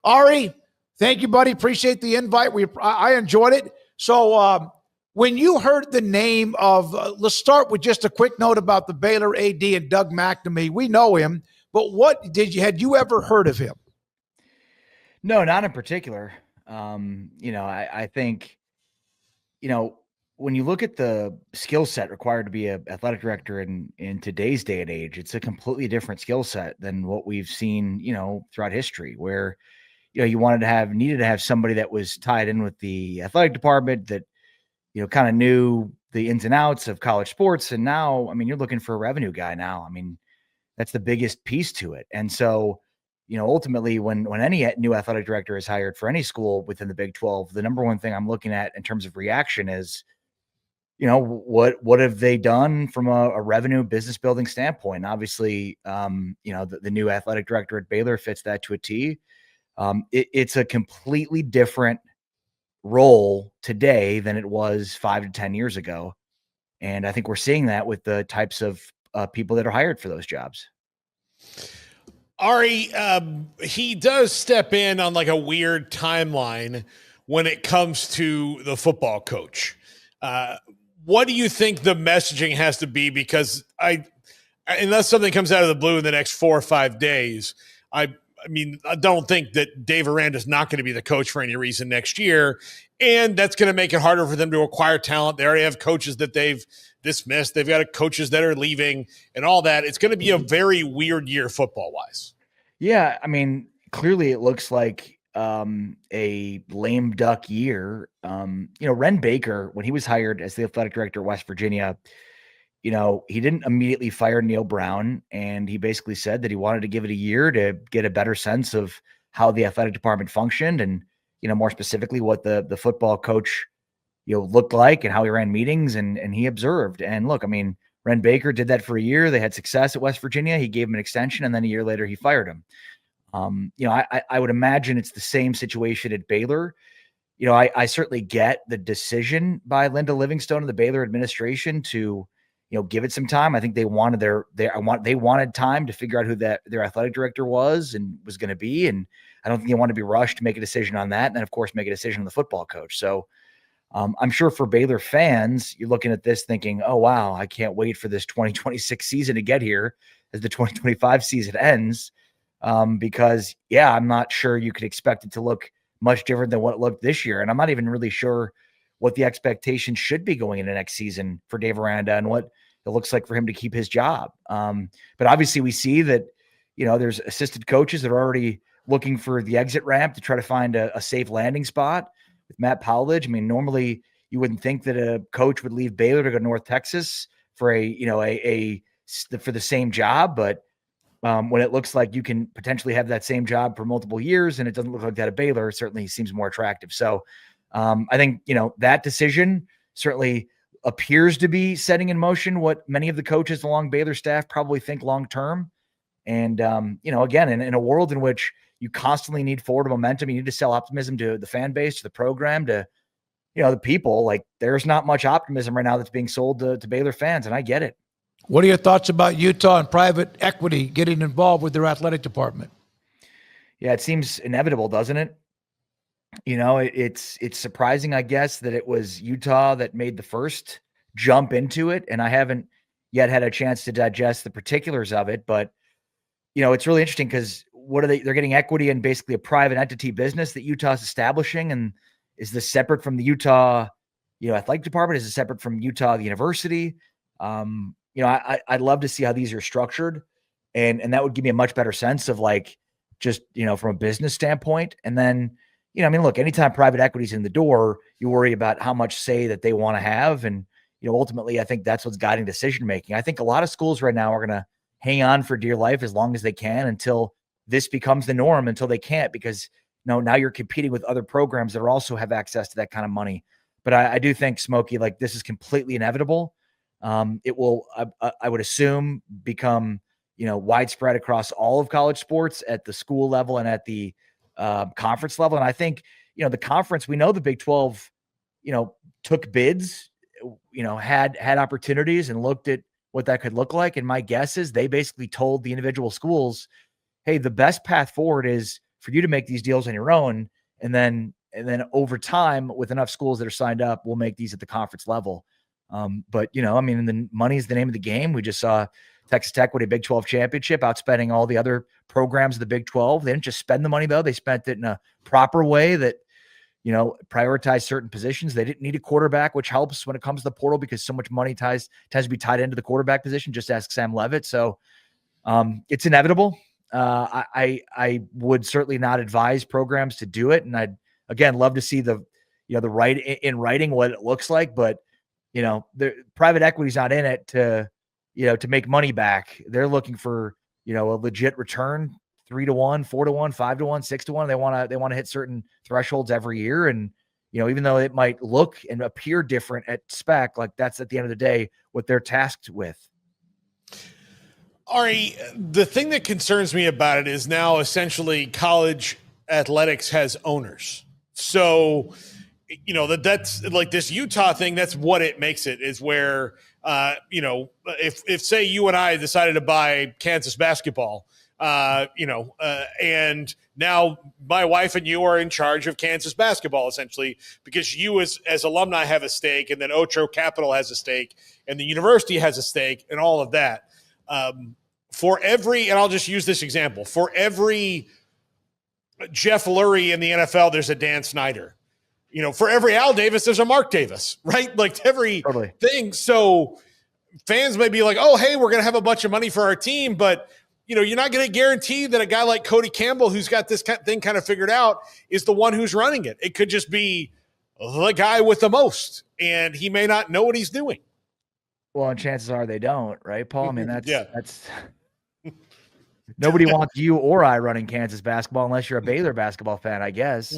Ari, thank you, buddy. Appreciate the invite. I enjoyed it. So when you heard the name of, let's start with just a quick note about the Baylor AD and Doug McNamee. We know him, but had you ever heard of him? No, not in particular. I think, when you look at the skill set required to be an athletic director in today's day and age, it's a completely different skill set than what we've seen, throughout history, where, you needed to have somebody that was tied in with the athletic department that, kind of knew the ins and outs of college sports. And now, you're looking for a revenue guy now. That's the biggest piece to it. And so, ultimately when any new athletic director is hired for any school within the Big 12, the number one thing I'm looking at in terms of reaction is, what have they done from a revenue business building standpoint? And obviously, the new athletic director at Baylor fits that to a T. It's a completely different role today than it was 5 to 10 years ago. And I think we're seeing that with the types of people that are hired for those jobs. Ari, he does step in on like a weird timeline when it comes to the football coach. What do you think the messaging has to be? Because unless something comes out of the blue in the next 4 or 5 days, I don't think that Dave Aranda is not going to be the coach for any reason next year. And that's going to make it harder for them to acquire talent. They already have coaches that they've dismissed. They've got coaches that are leaving and all that. It's going to be a very weird year football-wise. Yeah, clearly it looks like a lame duck year. Ren Baker, when he was hired as the athletic director of West Virginia, he didn't immediately fire Neil Brown, and he basically said that he wanted to give it a year to get a better sense of how the athletic department functioned and, more specifically what the football coach, looked like and how he ran meetings and he observed. And look, Ren Baker did that for a year. They had success at West Virginia. He gave him an extension, and then a year later he fired him. I would imagine it's the same situation at Baylor. I certainly get the decision by Linda Livingstone and the Baylor administration to, give it some time. I think they wanted they wanted time to figure out who their athletic director was and was going to be. And I don't think they want to be rushed to make a decision on that. And then of course, make a decision on the football coach. So I'm sure for Baylor fans, you're looking at this thinking, oh, wow, I can't wait for this 2026 season to get here as the 2025 season ends. Because I'm not sure you could expect it to look much different than what it looked this year. And I'm not even really sure what the expectation should be going into next season for Dave Aranda and what it looks like for him to keep his job. But obviously we see that, there's assistant coaches that are already looking for the exit ramp to try to find a safe landing spot with Matt Powledge. Normally you wouldn't think that a coach would leave Baylor to go to North Texas for for the same job, but when it looks like you can potentially have that same job for multiple years and it doesn't look like that at Baylor, certainly seems more attractive. So I think, that decision certainly appears to be setting in motion what many of the coaches along Baylor staff probably think long-term. And, again, in a world in which you constantly need forward momentum, you need to sell optimism to the fan base, to the program, to, the people. Like, there's not much optimism right now that's being sold to Baylor fans, and I get it. What are your thoughts about Utah and private equity getting involved with their athletic department? Yeah, it seems inevitable, doesn't it? It's surprising, I guess, that it was Utah that made the first jump into it, and I haven't yet had a chance to digest the particulars of it. But it's really interesting because they're getting equity in basically a private entity business that Utah's establishing, and is this separate from the Utah, athletic department? Is it separate from Utah, the university? I'd love to see how these are structured, and that would give me a much better sense of just, from a business standpoint. And then, look, anytime private equity's in the door, you worry about how much say that they want to have. And, ultimately I think that's what's guiding decision-making. I think a lot of schools right now are going to hang on for dear life as long as they can until this becomes the norm, until they can't, because now you're competing with other programs that also have access to that kind of money. But I do think, Smokey, this is completely inevitable. It will, I would assume, become, widespread across all of college sports at the school level and at the conference level. And I think, the conference, we know the Big 12, took bids, had opportunities and looked at what that could look like. And my guess is they basically told the individual schools, hey, the best path forward is for you to make these deals on your own. And then over time, with enough schools that are signed up, we'll make these at the conference level. But the money is the name of the game. We just saw Texas Tech with a Big 12 championship, outspending all the other programs of the Big 12. They didn't just spend the money, though. They spent it in a proper way that, prioritize certain positions. They didn't need a quarterback, which helps when it comes to the portal because so much money tends to be tied into the quarterback position. Just ask Sam Levitt. So it's inevitable. I would certainly not advise programs to do it. And I'd, again, love to see the writing what it looks like. But, the private equity is not in it to make money back. They're looking for, a legit return, 3-1, 4-1, 5-1, 6-1. They want to hit certain thresholds every year. And, even though it might look and appear different at spec, like that's at the end of the day, what they're tasked with. Ari, the thing that concerns me about it is now essentially college athletics has owners. So, that's like this Utah thing. That's what it makes it, is where, if say you and I decided to buy Kansas basketball, and now my wife and you are in charge of Kansas basketball, essentially, because you as alumni have a stake, and then Ocho Capital has a stake, and the university has a stake, and all of that. For every, and I'll just use this example, for every Jeff Lurie in the NFL, there's a Dan Snyder. For every Al Davis, there's a Mark Davis, right? Like every thing. So fans may be like, oh, hey, we're going to have a bunch of money for our team, but you're not going to guarantee that a guy like Cody Campbell, who's got this thing kind of figured out, is the one who's running it. It could just be the guy with the most, and he may not know what he's doing. Well, and chances are they don't, right, Paul? I mean, that's nobody wants you or I running Kansas basketball unless you're a Baylor basketball fan, I guess.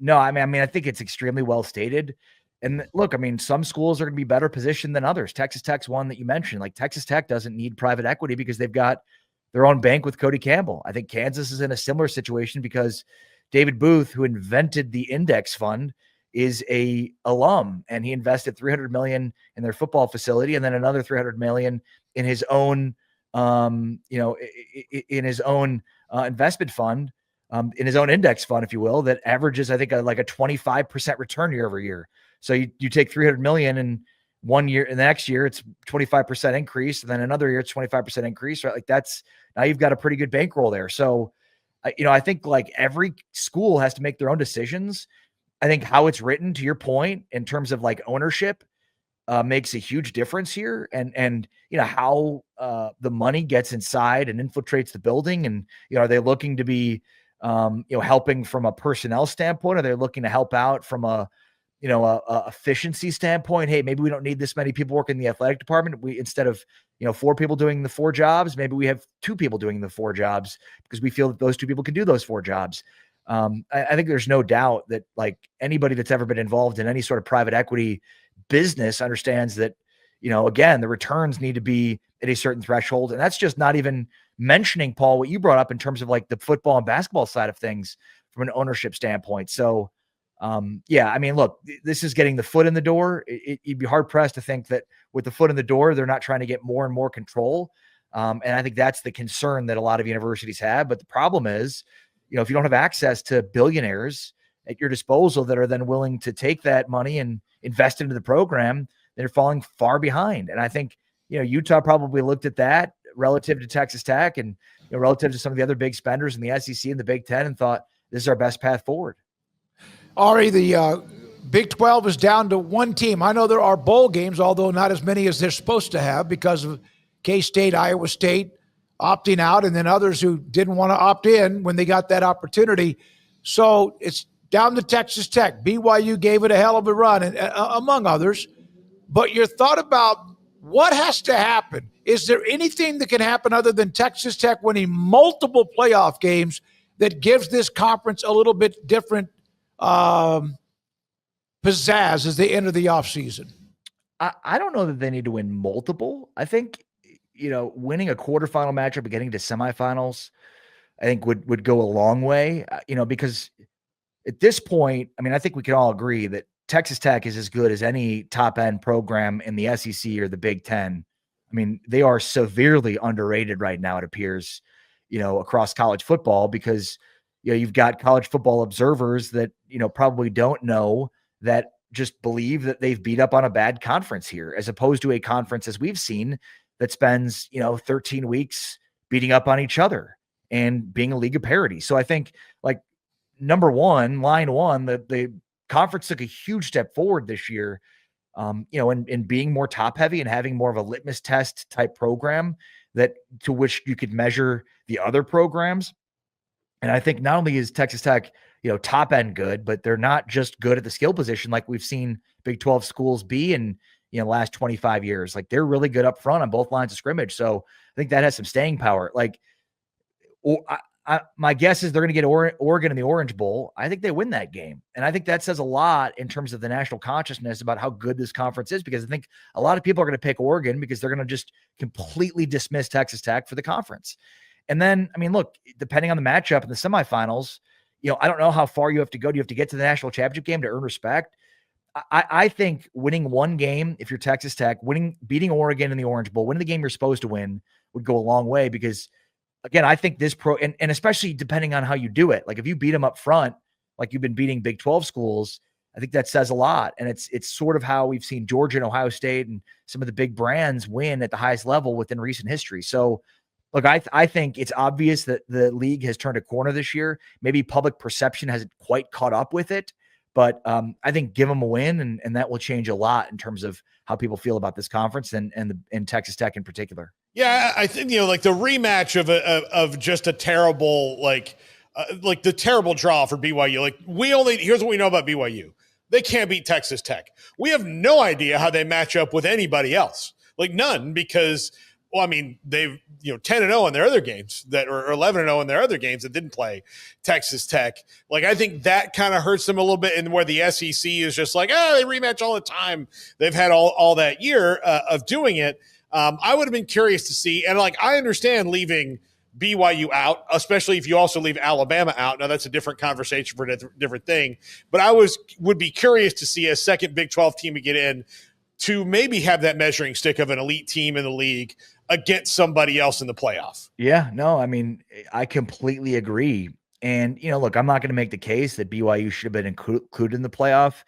No, I think it's extremely well stated. And look, some schools are going to be better positioned than others. Texas Tech's one that you mentioned. Like Texas Tech doesn't need private equity because they've got their own bank with Cody Campbell. I think Kansas is in a similar situation because David Booth, who invented the index fund, is a alum, and he invested $300 million in their football facility, and then another $300 million in his own, investment fund, in his own index fund, if you will, that averages, I think, like a 25% return year over year. So you take $300 million in 1 year, and the next year it's 25% increase, and then another year it's 25% increase, right? Like that's, now you've got a pretty good bankroll there. So, I think like every school has to make their own decisions. I think how it's written, to your point, in terms of like ownership, makes a huge difference here, and how the money gets inside and infiltrates the building, and are they looking to be helping from a personnel standpoint? Are they looking to help out from a efficiency standpoint? Hey, maybe we don't need this many people working in the athletic department. We, instead of 4 people doing the 4 jobs, maybe we have 2 people doing the 4 jobs because we feel that those 2 people can do those 4 jobs. I think there's no doubt that like anybody that's ever been involved in any sort of private equity business understands that, again, the returns need to be at a certain threshold. And that's just not even mentioning, Paul, what you brought up in terms of like the football and basketball side of things from an ownership standpoint. So, look, this is getting the foot in the door. You'd be hard pressed to think that with the foot in the door, they're not trying to get more and more control. And I think that's the concern that a lot of universities have. But the problem is, if you don't have access to billionaires at your disposal that are then willing to take that money and invest into the program, they're falling far behind. And I think, Utah probably looked at that relative to Texas Tech and relative to some of the other big spenders in the SEC and the Big Ten, and thought this is our best path forward. Ari, the Big 12 is down to 1 team. I know there are bowl games, although not as many as they're supposed to have because of K-State, Iowa State opting out, and then others who didn't want to opt in when they got that opportunity. So it's down to Texas Tech. BYU gave it a hell of a run, and, among others. But your thought about what has to happen? Is there anything that can happen other than Texas Tech winning multiple playoff games that gives this conference a little bit different pizzazz as they enter the offseason? I don't know that they need to win multiple. I think, winning a quarterfinal matchup and getting to semifinals, I think would go a long way, because at this point, I think we can all agree that Texas Tech is as good as any top end program in the SEC or the Big Ten. They are severely underrated right now, it appears, across college football, because, you've got college football observers that, probably don't know that, just believe that they've beat up on a bad conference here, as opposed to a conference, as we've seen, that spends, 13 weeks beating up on each other and being a league of parity. So I think, like, number one, line one, the conference took a huge step forward this year, in being more top heavy and having more of a litmus test type program that to which you could measure the other programs. And I think not only is Texas Tech, top end good, but they're not just good at the skill position like we've seen Big 12 schools be in, the last 25 years. Like, they're really good up front on both lines of scrimmage. So I think that has some staying power. Like, my guess is they're going to get Oregon in the Orange Bowl. I think they win that game. And I think that says a lot in terms of the national consciousness about how good this conference is, because I think a lot of people are going to pick Oregon because they're going to just completely dismiss Texas Tech for the conference. And then, I mean, look, depending on the matchup in the semifinals, I don't know how far you have to go. Do you have to get to the national championship game to earn respect? I think winning one game, if you're Texas Tech, beating Oregon in the Orange Bowl, winning the game you're supposed to win would go a long way, because, again, I think this and especially depending on how you do it, like if you beat them up front, like you've been beating Big 12 schools, I think that says a lot. And it's sort of how we've seen Georgia and Ohio State and some of the big brands win at the highest level within recent history. So, look, I think it's obvious that the league has turned a corner this year. Maybe public perception hasn't quite caught up with it, but I think give them a win, and that will change a lot in terms of how people feel about this conference and Texas Tech in particular. Yeah, I think, like the rematch of just a terrible, like the terrible draw for BYU. Like, here's what we know about BYU. They can't beat Texas Tech. We have no idea how they match up with anybody else. Like, none, because, well, I mean, they've 10-0 in their other games or 11-0 in their other games that didn't play Texas Tech. Like, I think that kind of hurts them a little bit, and where the SEC is just like, they rematch all the time. They've had all that year of doing it. I would have been curious to see, and like, I understand leaving BYU out, especially if you also leave Alabama out. Now, that's a different conversation for a different thing, but I would be curious to see a second Big 12 team to get in, to maybe have that measuring stick of an elite team in the league against somebody else in the playoff. Yeah, no, I mean, I completely agree. And, look, I'm not going to make the case that BYU should have been included in the playoff.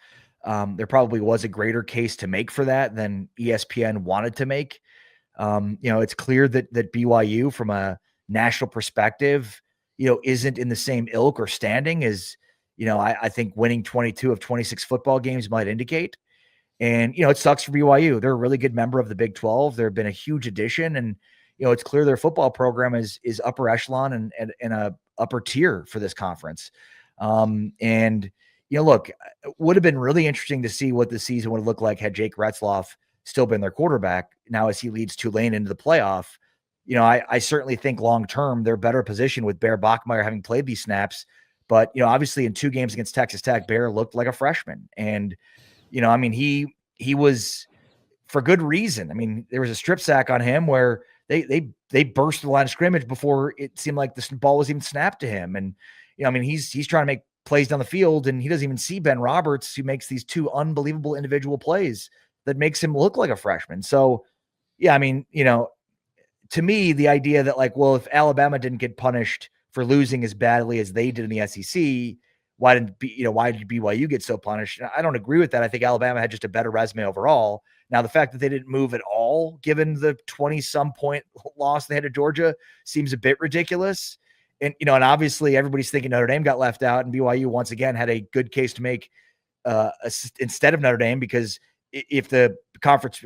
There probably was a greater case to make for that than ESPN wanted to make. It's clear that BYU, from a national perspective, isn't in the same ilk or standing as, I think winning 22 of 26 football games might indicate. And, it sucks for BYU. They're a really good member of the Big 12. They've been a huge addition, and, it's clear their football program is upper echelon and a upper tier for this conference. And, look, it would have been really interesting to see what the season would look like had Jake Retzloff still been their quarterback now as he leads Tulane into the playoff. I certainly think long-term they're better positioned with Bear Bachmeier having played these snaps. But, obviously in 2 games against Texas Tech, Bear looked like a freshman. And, I mean, he was, for good reason. I mean, there was a strip sack on him where they burst the line of scrimmage before it seemed like the ball was even snapped to him. And, I mean, he's trying to make plays down the field, and he doesn't even see Ben Roberts, who makes these 2 unbelievable individual plays that makes him look like a freshman. So, yeah, I mean, to me, the idea that, like, well, if Alabama didn't get punished for losing as badly as they did in the SEC, why did BYU get so punished? I don't agree with that. I think Alabama had just a better resume overall. Now, the fact that they didn't move at all, given the 20-some point loss they had to Georgia, seems a bit ridiculous. And, and obviously everybody's thinking Notre Dame got left out, and BYU once again had a good case to make instead of Notre Dame, because if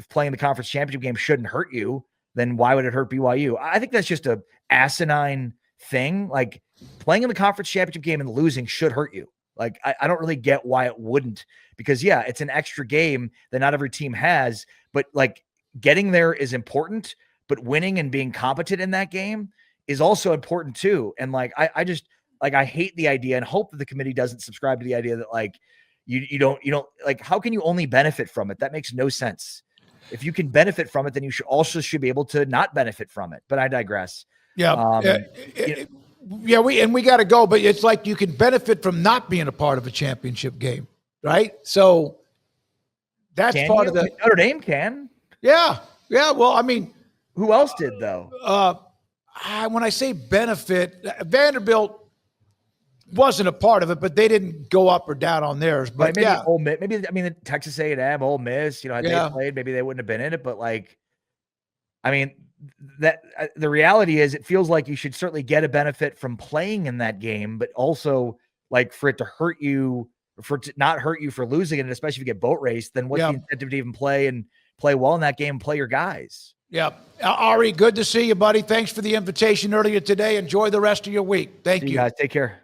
playing the conference championship game shouldn't hurt you, then why would it hurt BYU? I think that's just a asinine thing. Like, playing in the conference championship game and losing should hurt you. Like, I don't really get why it wouldn't, because yeah, it's an extra game that not every team has, but like, getting there is important, but winning and being competent in that game is also important too. And like, I just, like, I hate the idea and hope that the committee doesn't subscribe to the idea that, like, you don't like, how can you only benefit from it? That makes no sense. If you can benefit from it, then you should be able to not benefit from it. But I digress. Yeah. We got to go, but it's like you can benefit from not being a part of a championship game, right? So that's part of the Notre Dame can. Yeah. Well, I mean, who else did though? when I say benefit, Vanderbilt wasn't a part of it, but they didn't go up or down on theirs. But maybe yeah, Ole Miss, maybe Texas A&M, Ole Miss, had they played, maybe they wouldn't have been in it. But the reality is, it feels like you should certainly get a benefit from playing in that game, but also for it to hurt you, for it to not hurt you for losing it, and especially if you get boat raced, then what's the incentive to even play well in that game and play your guys? Yeah. Ari, good to see you, buddy. Thanks for the invitation earlier today. Enjoy the rest of your week. Thank you. Guys, take care.